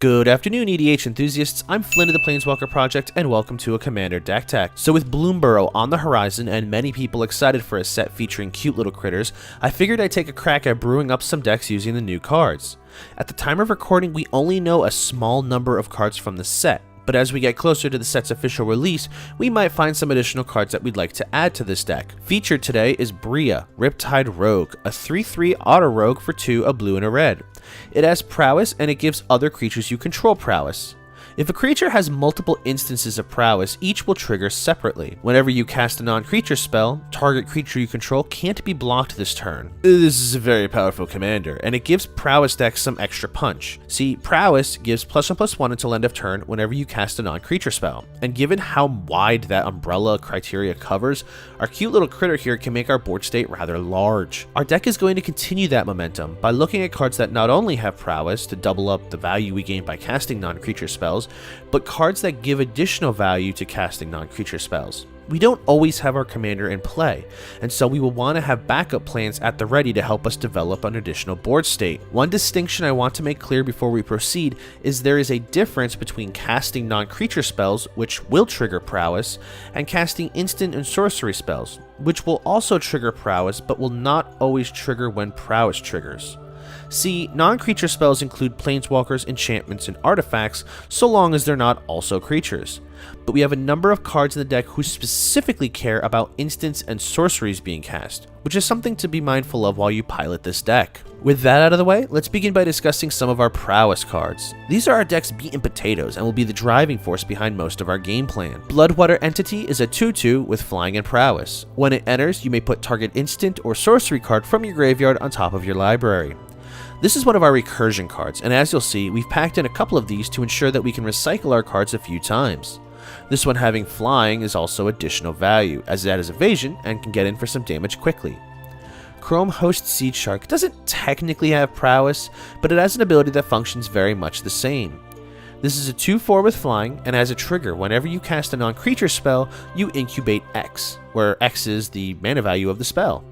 Good afternoon, EDH enthusiasts. I'm Flynn of the Planeswalker Project, and welcome to a Commander deck tech. So with Bloomburrow on the horizon and many people excited for a set featuring cute little critters, I figured I'd take a crack at brewing up some decks using the new cards. At the time of recording, we only know a small number of cards from the set, but as we get closer to the set's official release, we might find some additional cards that we'd like to add to this deck. Featured today is Bria, Riptide Rogue, a 3/3 Otter Rogue for 2, a blue and a red. It has Prowess, and it gives other creatures you control Prowess. If a creature has multiple instances of Prowess, each will trigger separately. Whenever you cast a non-creature spell, target creature you control can't be blocked this turn. This is a very powerful commander, and it gives Prowess decks some extra punch. See, Prowess gives +1/+1 until end of turn whenever you cast a non-creature spell, and given how wide that umbrella criteria covers, our cute little critter here can make our board state rather large. Our deck is going to continue that momentum by looking at cards that not only have Prowess to double up the value we gain by casting non-creature spells, but cards that give additional value to casting non-creature spells. We don't always have our commander in play, and so we will want to have backup plans at the ready to help us develop an additional board state. One distinction I want to make clear before we proceed is there is a difference between casting non-creature spells, which will trigger Prowess, and casting instant and sorcery spells, which will also trigger Prowess but will not always trigger when Prowess triggers. See, non-creature spells include planeswalkers, enchantments, and artifacts, so long as they're not also creatures. But we have a number of cards in the deck who specifically care about instants and sorceries being cast, which is something to be mindful of while you pilot this deck. With that out of the way, let's begin by discussing some of our Prowess cards. These are our deck's meat and potatoes and will be the driving force behind most of our game plan. Bloodwater Entity is a 2/2 with flying and Prowess. When it enters, you may put target instant or sorcery card from your graveyard on top of your library. This is one of our recursion cards, and as you'll see, we've packed in a couple of these to ensure that we can recycle our cards a few times. This one having flying is also additional value, as it has evasion and can get in for some damage quickly. Chrome Host Seed Shark doesn't technically have Prowess, but it has an ability that functions very much the same. This is a 2/4 with flying, and as a trigger, whenever you cast a non-creature spell, you incubate X, where X is the mana value of the spell.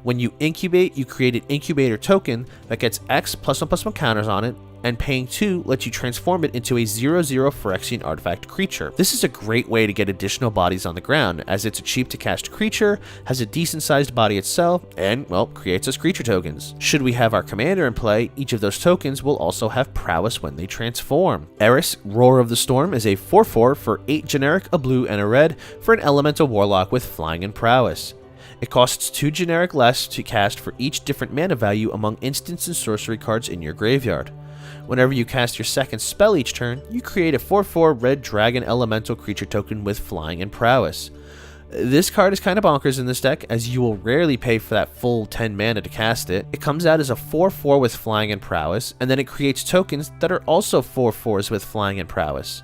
When you incubate, you create an incubator token that gets X +1/+1 counters on it, and paying 2 lets you transform it into a 0/0 Phyrexian artifact creature. This is a great way to get additional bodies on the ground, as it's a cheap to cast creature, has a decent sized body itself, and, well, creates us creature tokens. Should we have our commander in play, each of those tokens will also have Prowess when they transform. Eris, Roar of the Storm, is a 4/4 for 8 generic, a blue, and a red for an elemental warlock with flying and Prowess. It costs 2 generic less to cast for each different mana value among instants and sorcery cards in your graveyard. Whenever you cast your second spell each turn, you create a 4/4 red dragon elemental creature token with flying and Prowess. This card is kind of bonkers in this deck, as you will rarely pay for that full 10 mana to cast it. It comes out as a 4/4 with flying and Prowess, and then it creates tokens that are also 4/4s with flying and Prowess.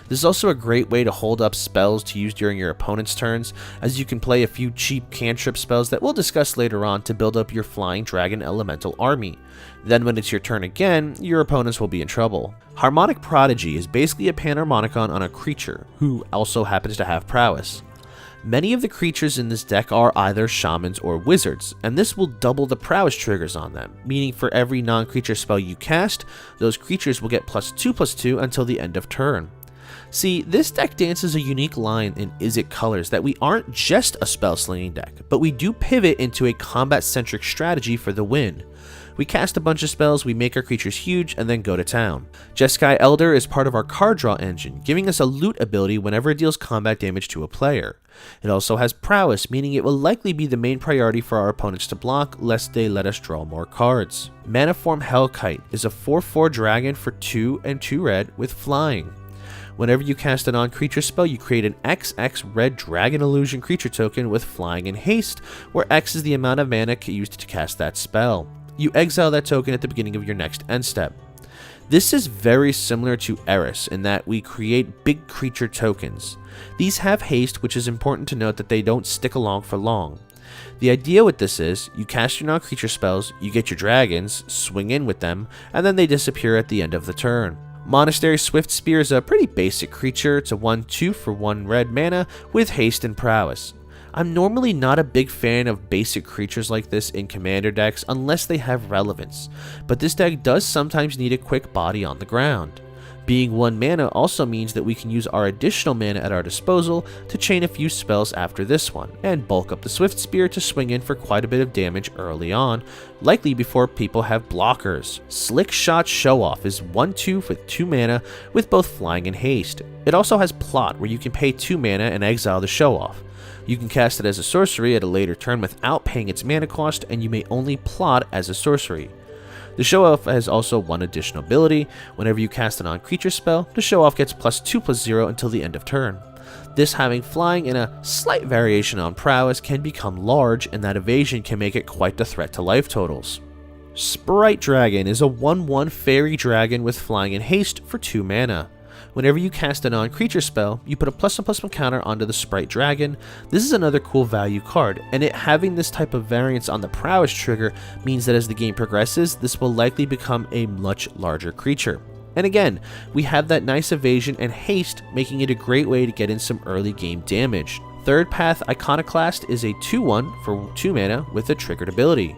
This is also a great way to hold up spells to use during your opponent's turns, as you can play a few cheap cantrip spells that we'll discuss later on to build up your flying dragon elemental army. Then when it's your turn again, your opponents will be in trouble. Harmonic Prodigy is basically a Panharmonicon on a creature, who also happens to have Prowess. Many of the creatures in this deck are either shamans or wizards, and this will double the Prowess triggers on them, meaning for every non-creature spell you cast, those creatures will get +2/+2 until the end of turn. See, this deck dances a unique line in Izzet colors that we aren't just a spell-slinging deck, but we do pivot into a combat-centric strategy for the win. We cast a bunch of spells, we make our creatures huge, and then go to town. Jeskai Elder is part of our card draw engine, giving us a loot ability whenever it deals combat damage to a player. It also has Prowess, meaning it will likely be the main priority for our opponents to block, lest they let us draw more cards. Manaform Hellkite is a 4/4 dragon for 2 and 2 red with flying. Whenever you cast a non-creature spell, you create an XX red dragon illusion creature token with flying and haste, where X is the amount of mana used to cast that spell. You exile that token at the beginning of your next end step. This is very similar to Eris in that we create big creature tokens. These have haste, which is important to note that they don't stick along for long. The idea with this is, you cast your non-creature spells, you get your dragons, swing in with them, and then they disappear at the end of the turn. Monastery Swift Spear is a pretty basic creature. It's a 1/2 for 1 red mana with haste and Prowess. I'm normally not a big fan of basic creatures like this in commander decks unless they have relevance, but this deck does sometimes need a quick body on the ground. Being 1 mana also means that we can use our additional mana at our disposal to chain a few spells after this one, and bulk up the Swift Spear to swing in for quite a bit of damage early on, likely before people have blockers. Slick Shot Show Off is 1/2 with 2 mana with both flying and haste. It also has Plot, where you can pay 2 mana and exile the Show Off. You can cast it as a sorcery at a later turn without paying its mana cost, and you may only plot as a sorcery. The Show Off has also one additional ability. Whenever you cast a non-creature spell, the Show Off gets +2/+0 until the end of turn. This, having flying and a slight variation on prowess, can become large, and that evasion can make it quite the threat to life totals. Sprite Dragon is a 1/1 fairy dragon with flying and haste for 2 mana. Whenever you cast a non-creature spell, you put a +1/+1 counter onto the Sprite Dragon. This is another cool value card, and it having this type of variance on the Prowess trigger means that as the game progresses, this will likely become a much larger creature. And again, we have that nice evasion and haste, making it a great way to get in some early game damage. Third Path Iconoclast is a 2/1 for 2 mana with a triggered ability.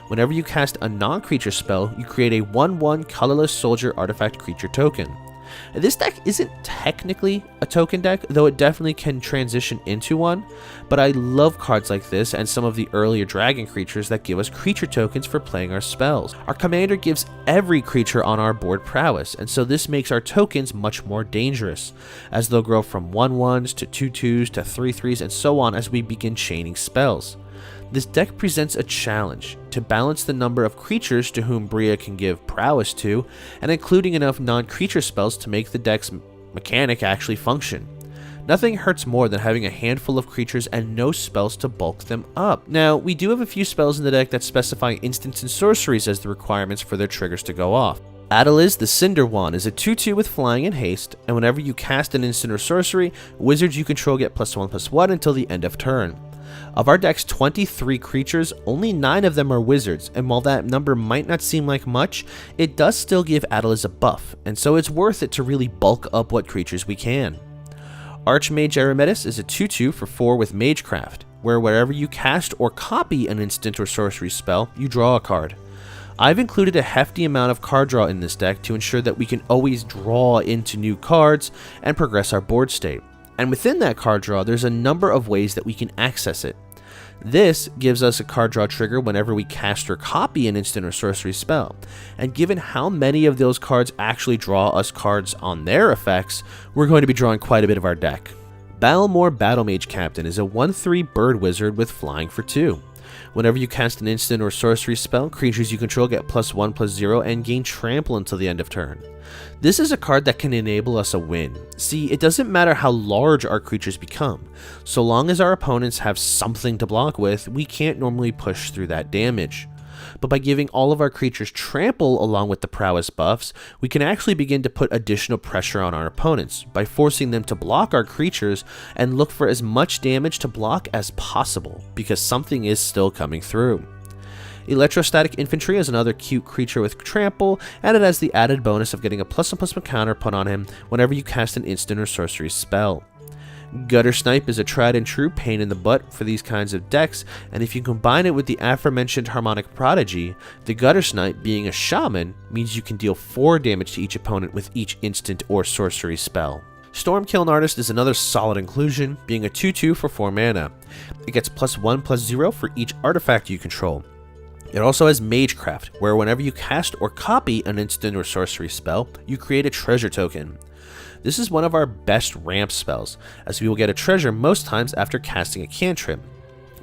Whenever you cast a non-creature spell, you create a 1/1 colorless soldier artifact creature token. This deck isn't technically a token deck, though it definitely can transition into one, but I love cards like this and some of the earlier dragon creatures that give us creature tokens for playing our spells. Our commander gives every creature on our board prowess, and so this makes our tokens much more dangerous, as they'll grow from 1/1s to 2/2s to 3/3s and so on as we begin chaining spells. This deck presents a challenge to balance the number of creatures to whom Bria can give prowess to, and including enough non-creature spells to make the deck's mechanic actually function. Nothing hurts more than having a handful of creatures and no spells to bulk them up. Now, we do have a few spells in the deck that specify instants and sorceries as the requirements for their triggers to go off. Adeliz the Cinder Wand is a 2/2 with flying and haste, and whenever you cast an instant or sorcery, wizards you control get +1/+1 until the end of turn. Of our deck's 23 creatures, only 9 of them are wizards, and while that number might not seem like much, it does still give Adeliz a buff, and so it's worth it to really bulk up what creatures we can. Archmage Arometis is a 2/2 for 4 with Magecraft, where wherever you cast or copy an instant or sorcery spell, you draw a card. I've included a hefty amount of card draw in this deck to ensure that we can always draw into new cards and progress our board state. And within that card draw, there's a number of ways that we can access it. This gives us a card draw trigger whenever we cast or copy an instant or sorcery spell, and given how many of those cards actually draw us cards on their effects, we're going to be drawing quite a bit of our deck. Balmor Battlemage Captain is a 1/3 bird wizard with flying for 2. Whenever you cast an instant or sorcery spell, creatures you control get +1/+0 and gain trample until the end of turn. This is a card that can enable us a win. See, it doesn't matter how large our creatures become. So long as our opponents have something to block with, we can't normally push through that damage. But by giving all of our creatures trample along with the prowess buffs, we can actually begin to put additional pressure on our opponents by forcing them to block our creatures and look for as much damage to block as possible, because something is still coming through. Electrostatic Infantry is another cute creature with trample, and it has the added bonus of getting a +1/+1 counter put on him whenever you cast an instant or sorcery spell. Gutter Snipe is a tried and true pain in the butt for these kinds of decks, and if you combine it with the aforementioned Harmonic Prodigy, the Gutter Snipe, being a shaman, means you can deal 4 damage to each opponent with each instant or sorcery spell. Stormkiln Artist is another solid inclusion, being a 2/2 for 4 mana. It gets +1/+0 for each artifact you control. It also has Magecraft, where whenever you cast or copy an instant or sorcery spell, you create a treasure token. This is one of our best ramp spells, as we will get a treasure most times after casting a cantrip,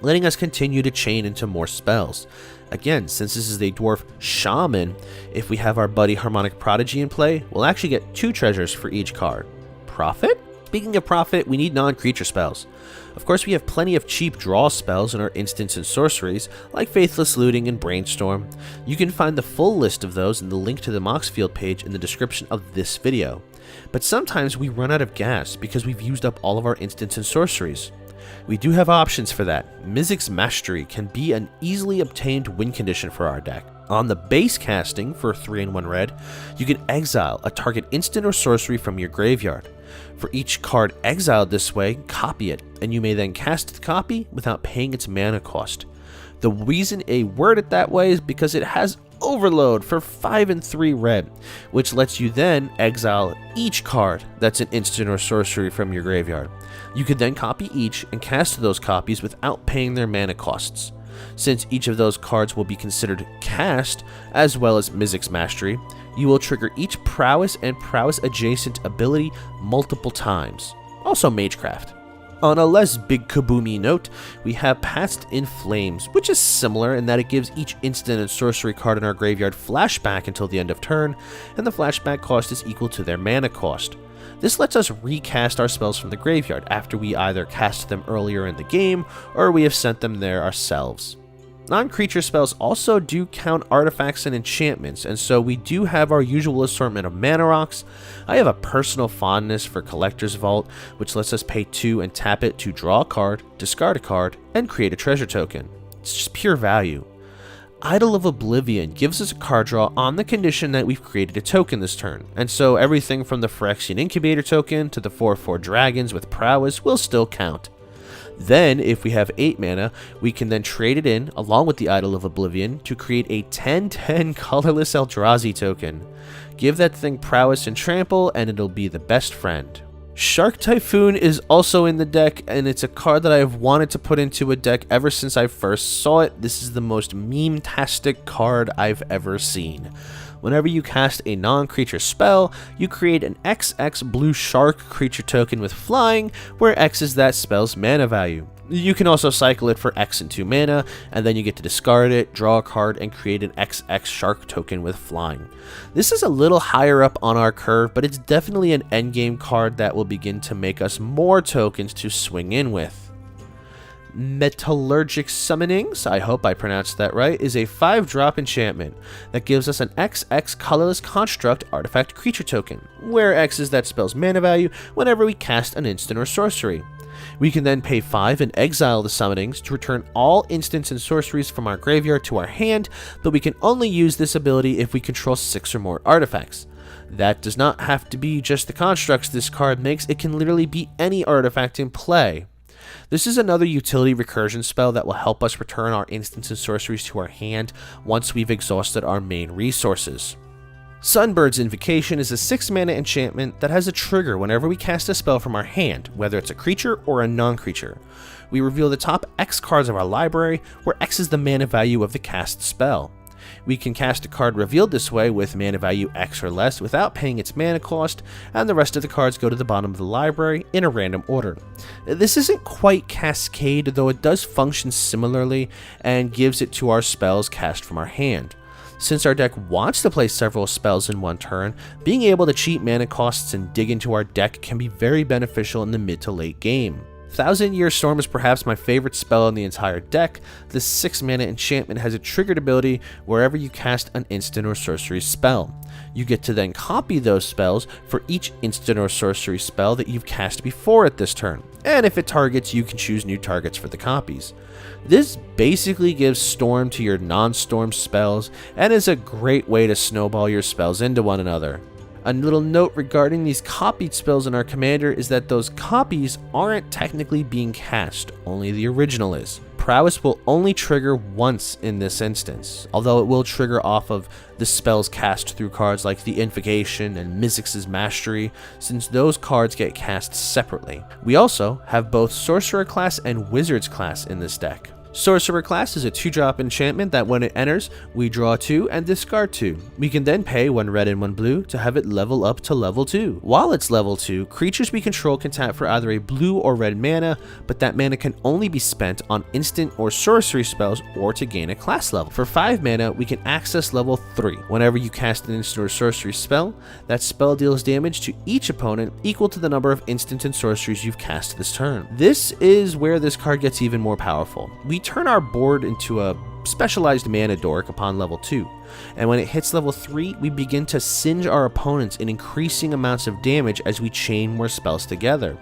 letting us continue to chain into more spells. Again, since this is a dwarf shaman, if we have our buddy Harmonic Prodigy in play, we'll actually get 2 treasures for each card. Profit? Speaking of profit, we need non-creature spells. Of course, we have plenty of cheap draw spells in our instants and sorceries, like Faithless Looting and Brainstorm. You can find the full list of those in the link to the Moxfield page in the description of this video. But sometimes we run out of gas because we've used up all of our instants and sorceries. We do have options for that. Mizzix's Mastery can be an easily obtained win condition for our deck. On the base casting for 3 and 1 red, you can exile a target instant or sorcery from your graveyard. For each card exiled this way, copy it, and you may then cast the copy without paying its mana cost. The reason I word it that way is because it has Overload for 5 and 3 red, which lets you then exile each card that's an instant or sorcery from your graveyard. You can then copy each and cast those copies without paying their mana costs. Since each of those cards will be considered cast, as well as Mizzix Mastery, you will trigger each Prowess and Prowess adjacent ability multiple times. Also Magecraft. On a less big kaboomy note, we have Past in Flames, which is similar in that it gives each instant and sorcery card in our graveyard flashback until the end of turn, and the flashback cost is equal to their mana cost. This lets us recast our spells from the graveyard after we either cast them earlier in the game, or we have sent them there ourselves. Non-creature spells also do count artifacts and enchantments, and so we do have our usual assortment of mana rocks. I have a personal fondness for Collector's Vault, which lets us pay 2 and tap it to draw a card, discard a card, and create a treasure token. It's just pure value. Idol of Oblivion gives us a card draw on the condition that we've created a token this turn, and so everything from the Phyrexian Incubator token to the 4/4 dragons with Prowess will still count. Then, if we have 8 mana, we can then trade it in, along with the Idol of Oblivion, to create a 10/10 colorless Eldrazi token. Give that thing Prowess and Trample, and it'll be the best friend. Shark Typhoon is also in the deck, and it's a card that I have wanted to put into a deck ever since I first saw it. This is the most meme-tastic card I've ever seen. Whenever you cast a non-creature spell, you create an XX blue shark creature token with flying, where X is that spell's mana value. You can also cycle it for X and 2 mana, and then you get to discard it, draw a card, and create an XX shark token with flying. This is a little higher up on our curve, but it's definitely an endgame card that will begin to make us more tokens to swing in with. Metallurgic Summonings, I hope I pronounced that right, is a 5-drop enchantment that gives us an XX colorless construct artifact creature token, where X is that spell's mana value whenever we cast an instant or sorcery. We can then pay 5 and exile the summonings to return all instants and sorceries from our graveyard to our hand, but we can only use this ability if we control 6 or more artifacts. That does not have to be just the constructs this card makes, it can literally be any artifact in play. This is another utility recursion spell that will help us return our instants and sorceries to our hand once we've exhausted our main resources. Sunbird's Invocation is a 6-mana enchantment that has a trigger whenever we cast a spell from our hand, whether it's a creature or a non-creature. We reveal the top X cards of our library, where X is the mana value of the cast spell. We can cast a card revealed this way with mana value X or less without paying its mana cost, and the rest of the cards go to the bottom of the library in a random order. This isn't quite Cascade, though it does function similarly and gives it to our spells cast from our hand. Since our deck wants to play several spells in one turn, being able to cheat mana costs and dig into our deck can be very beneficial in the mid to late game. Thousand Year Storm is perhaps my favorite spell in the entire deck. This 6-mana enchantment has a triggered ability wherever you cast an instant or sorcery spell. You get to then copy those spells for each instant or sorcery spell that you've cast before at this turn, and if it targets, you can choose new targets for the copies. This basically gives Storm to your non-Storm spells, and is a great way to snowball your spells into one another. A little note regarding these copied spells in our commander is that those copies aren't technically being cast, only the original is. Prowess will only trigger once in this instance, although it will trigger off of the spells cast through cards like the Invocation and Mizzix's Mastery, since those cards get cast separately. We also have both Sorcerer class and Wizards class in this deck. Sorcerer class is a 2-drop enchantment that when it enters, we draw 2 and discard 2. We can then pay 1 red and 1 blue to have it level up to level 2. While it's level 2, creatures we control can tap for either a blue or red mana, but that mana can only be spent on instant or sorcery spells or to gain a class level. For 5 mana, we can access level 3. Whenever you cast an instant or sorcery spell, that spell deals damage to each opponent equal to the number of instant and sorceries you've cast this turn. This is where this card gets even more powerful. We turn our board into a specialized mana dork upon level 2, and when it hits level 3, we begin to singe our opponents in increasing amounts of damage as we chain more spells together.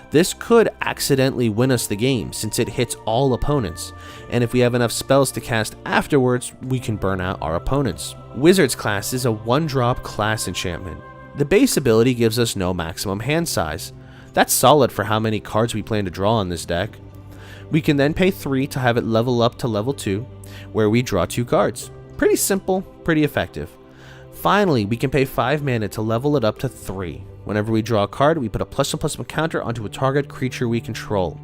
This could accidentally win us the game since it hits all opponents, and if we have enough spells to cast afterwards, we can burn out our opponents. Wizards class is a 1-drop class enchantment. The base ability gives us no maximum hand size. That's solid for how many cards we plan to draw on this deck. We can then pay 3 to have it level up to level 2, where we draw 2 cards. Pretty simple, pretty effective. Finally, we can pay 5 mana to level it up to 3. Whenever we draw a card, we put a +1/+1 counter onto a target creature we control.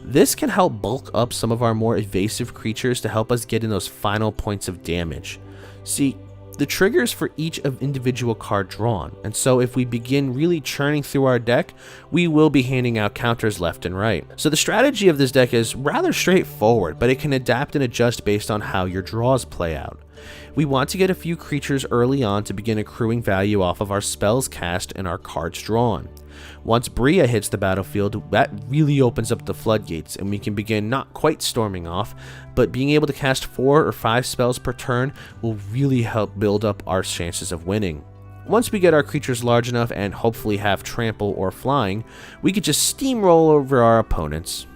This can help bulk up some of our more evasive creatures to help us get in those final points of damage. See, the triggers for each of individual card drawn, and so if we begin really churning through our deck, we will be handing out counters left and right. So the strategy of this deck is rather straightforward, but it can adapt and adjust based on how your draws play out. We want to get a few creatures early on to begin accruing value off of our spells cast and our cards drawn. Once Bria hits the battlefield, that really opens up the floodgates, and we can begin not quite storming off, but being able to cast 4 or 5 spells per turn will really help build up our chances of winning. Once we get our creatures large enough and hopefully have trample or flying, we could just steamroll over our opponents.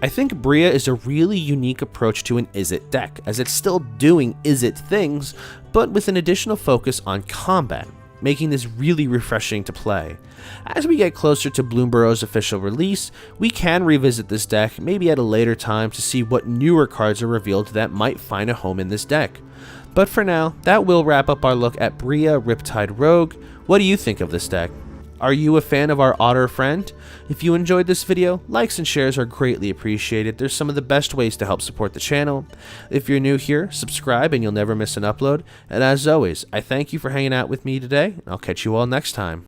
I think Bria is a really unique approach to an Izzet deck, as it's still doing Izzet things, but with an additional focus on combat, making this really refreshing to play. As we get closer to Bloomburrow's official release, we can revisit this deck maybe at a later time to see what newer cards are revealed that might find a home in this deck. But for now, that will wrap up our look at Bria Riptide Rogue. What do you think of this deck? Are you a fan of our otter friend? If you enjoyed this video, likes and shares are greatly appreciated. They're some of the best ways to help support the channel. If you're new here, subscribe and you'll never miss an upload. And as always, I thank you for hanging out with me today, and I'll catch you all next time.